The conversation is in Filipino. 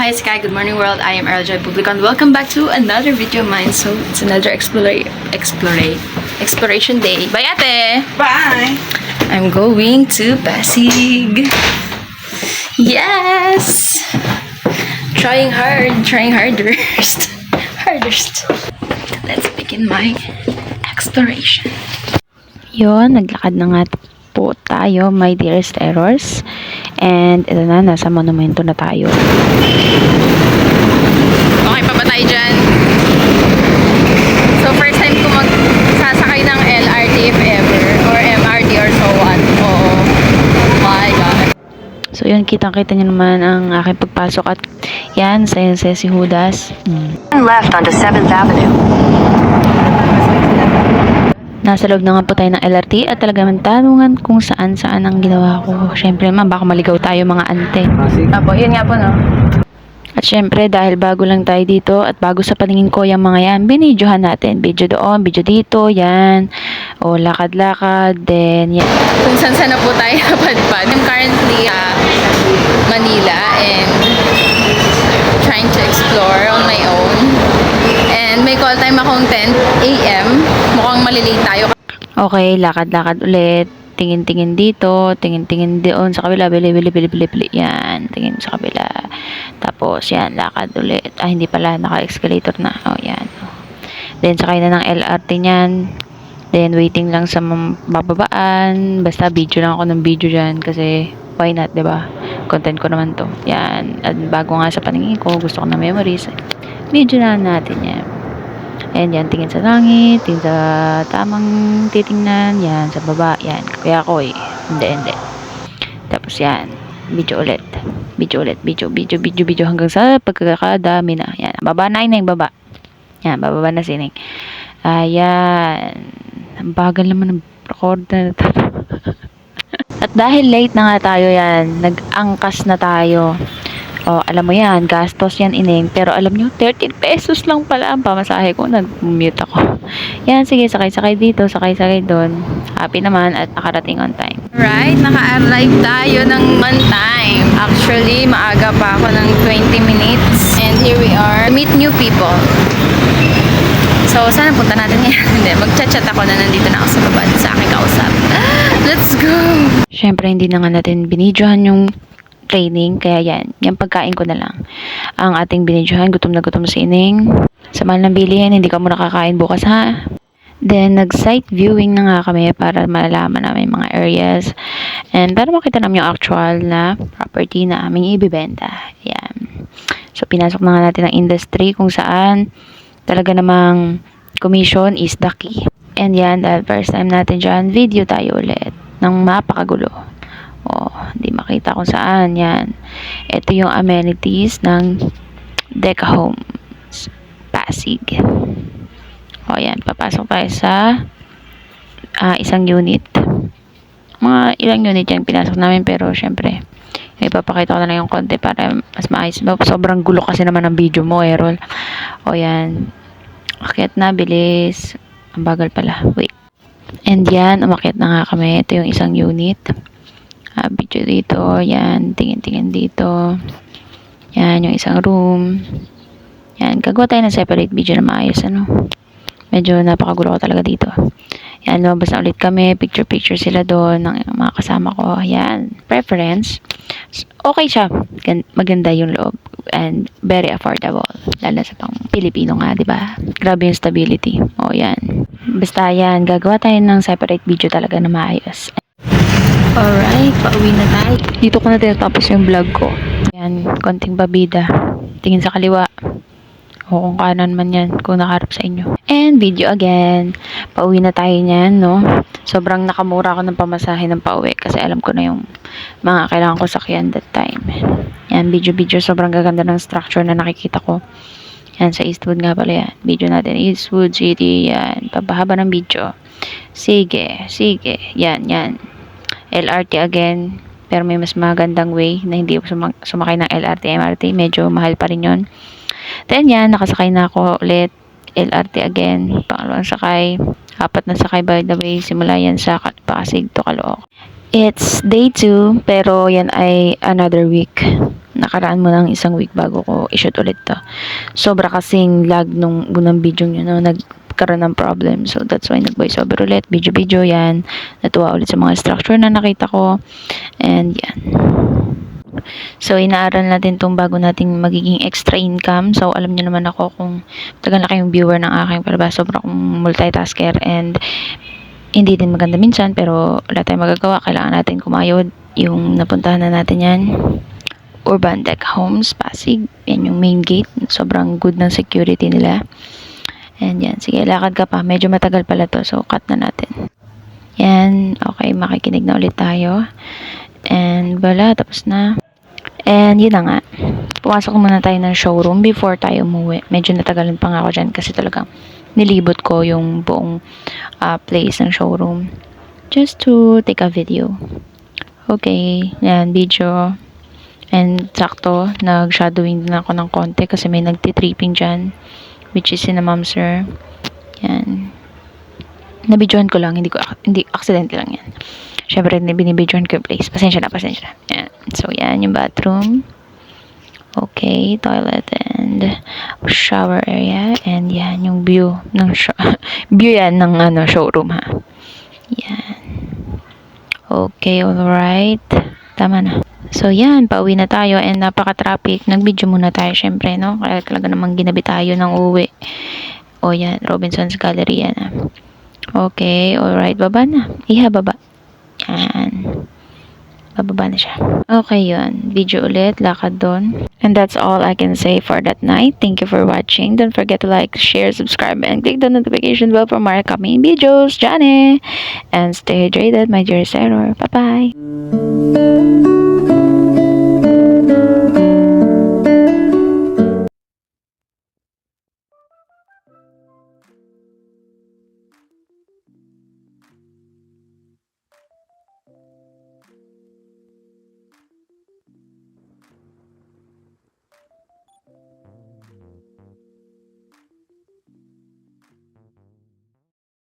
hi Sky, good morning world. I am Erjoy Publicon. Welcome back to another video of mine. So, it's another exploration day. Bye ate! Bye! I'm going to Pasig. Yes! Trying hardest. Let's begin my exploration. Yun, naglakad na nga po tayo, my dearest errors. And ito na, nasa monumento na tayo. Okay pa ba tayo dyan? So, first time ko magsasakay ng LRT if ever. Or MRT or so on. Oh my God. So, yun, kitang-kita nyo naman ang aking pagpasok. At yan, sayo si Judas. Left onto 7th Avenue. Nasa loob na nga po tayo ng LRT at talagang tanungan kung saan-saan ang ginawa ko. Syempre naman, baka maligaw tayo mga ante. Apo, yun nga po, no? At syempre, dahil bago lang tayo dito at bago sa paningin ko yung mga yan, binidyohan natin. Video doon, video dito, yan. O, lakad-lakad, then yan. Kung saan na po tayo napadpad. I'm currently Manila and trying to explore on my own. And may call time akong 10 a.m. Mukhang malilate tayo. Okay, lakad-lakad ulit. Tingin-tingin dito, tingin-tingin doon sa kabila, bili. Yan, tingin sa kabila. Tapos, yan, lakad ulit. Hindi pala, naka-escalator na. Oh, yan. Then, sakay na ng LRT niyan. Then, waiting lang sa bababaan. Basta, video lang ako ng video dyan kasi, why not, diba? Content ko naman to. Yan. At bago nga sa paningin ko, gusto ko na memories. Video na natin yan. And yan, tingin sa langit, tingin sa tamang titingnan, yan, sa baba, yan. Kaya ako hindi. Tapos yan, video ulit, hanggang sa pagkakadami na. Yan, baba na yung baba. Yan, bababa na sining. Ayan. Ang bagal naman ng record na ito. At dahil late na nga tayo yan, nag-angkas na tayo. Oh, alam mo yan, gastos yan ining. Pero alam nyo, 13 pesos lang pala ang pamasahe ko. Nag-mute ako. Yan, sige, sakay-sakay dito, sakay-sakay doon. Happy naman at nakarating on time. Right, naka-arrive tayo ng on time. Actually, maaga pa ako ng 20 minutes. And here we are. Meet new people. So, sana punta natin ngayon. Hindi, mag-chat-chat ako na nandito na ako sa baba sa aking kausap. Let's go! Siyempre, hindi na nga natin binidyohan yung training, kaya yan, yung pagkain ko na lang ang ating binidyohan. Gutom na gutom si Ining, sa mahal ng bilihin, hindi ka muna kakain bukas ha. Then nag-site viewing na nga kami para malalaman namin mga areas and para makita namin yung actual na property na aming ibibenta. Yan, so pinasok na nga natin ang industry kung saan talaga namang commission is the key. And yan, dahil first time natin dyan, video tayo ulit ng mapakagulo. Oh, hindi makita kung saan. Yan. Ito yung amenities ng Deca Homes Pasig. Oh, yan. Papasok tayo sa isang unit. Mga ilang unit yung pinasok namin, pero syempre ipapakita ko na lang yung konti para mas maayos. Sobrang gulo kasi naman ng video mo, Errol. Oh, yan. Akyat na, bilis. Ang bagal pala. Wait. And yan, umakyat na nga kami. Ito yung isang unit. Video dito, yan, tingin-tingin dito, yan, yung isang room, yan, gagawa tayo ng separate video na maayos, ano, medyo napakagulo ko talaga dito. Yan, lumabas na ulit kami, picture sila doon ng mga kasama ko. Yan, preference, okay siya, maganda yung loob and very affordable, lalo sa pang Pilipino nga, diba? Grabe yung stability. O yan, basta yan, gagawa tayo ng separate video talaga na maayos. Alright, pauwi na tayo. Dito ko na tinatapos yung vlog ko. Yan, konting babida. Tingin sa kaliwa. O kung kanan man yan, kung nakaharap sa inyo. And video again. Pauwi na tayo niyan, no? Sobrang nakamura ako ng pamasahe ng pauwi kasi alam ko na yung mga kailangan ko sakyan that time. Yan, video. Sobrang gaganda ng structure na nakikita ko. Yan, sa Eastwood nga pala yan. Video natin, Eastwood City. Yan, pabahaba ng video. Sige. Yan. LRT again, pero may mas magandang way na hindi ako sumakay ng LRT, MRT, medyo mahal pa rin yun. Then yan, nakasakay na ako ulit, LRT again, pangalawang sakay, 4 na sakay by the way, simula yan sa Pasig to Calooc. It's day 2, pero yan ay another week. nakakaraan mo ng isang week bago ko i-shoot ulit to. Sobra kasing lag nung unang video nyo, no? Nagkaroon ng problem. So, that's why nag-voice over ulit. Video yan. Natuwa ulit sa mga structure na nakita ko. And, yan. So, inaaral natin itong bago nating magiging extra income. So, alam niyo naman ako kung tagal na kayong viewer ng aking palabas. Sobra akong multitasker and hindi din maganda minsan, pero wala tayong magagawa. Kailangan natin kumayod. Yung napuntahan na natin yan, Urban Deck Homes, Pasig. Yan yung main gate. Sobrang good ng security nila. And yan, sige, lakad ka pa. Medyo matagal pala to, so cut na natin. Yan, okay, makikinig na ulit tayo. And wala, tapos na. And yun na nga, pumasok muna tayo ng showroom before tayo umuwi. Medyo natagalan pa nga ako dyan kasi talagang nilibot ko yung buong place ng showroom just to take a video. Okay, yan, video. And sakto, nag-shadowing din ako ng konti kasi may nagtitripping dyan, which is si na Ma'am Sir. Yan. Nabidyohan ko lang, hindi accident lang yan. Syempre, binibidyohan ko yung place. Pasensya na. Yan. So, yan yung bathroom. Okay, toilet and shower area. And yan yung view ng view yan ng showroom, ha. Yan. Okay, alright. Tama na. So, yan. Pauwi na tayo and napaka-traffic. Nag-video muna tayo, syempre, no? Kaya talaga namang ginabi tayo ng uwi. O, yan. Robinson's Gallery, yan, ha. Okay, alright. Baba na. Baba. Yan. Bababa na siya. Okay, yun. Video ulit. Lakad doon. And that's all I can say for that night. Thank you for watching. Don't forget to like, share, subscribe, and click the notification bell for more coming videos. Johnny! And stay hydrated, my dear Sarah. Bye-bye!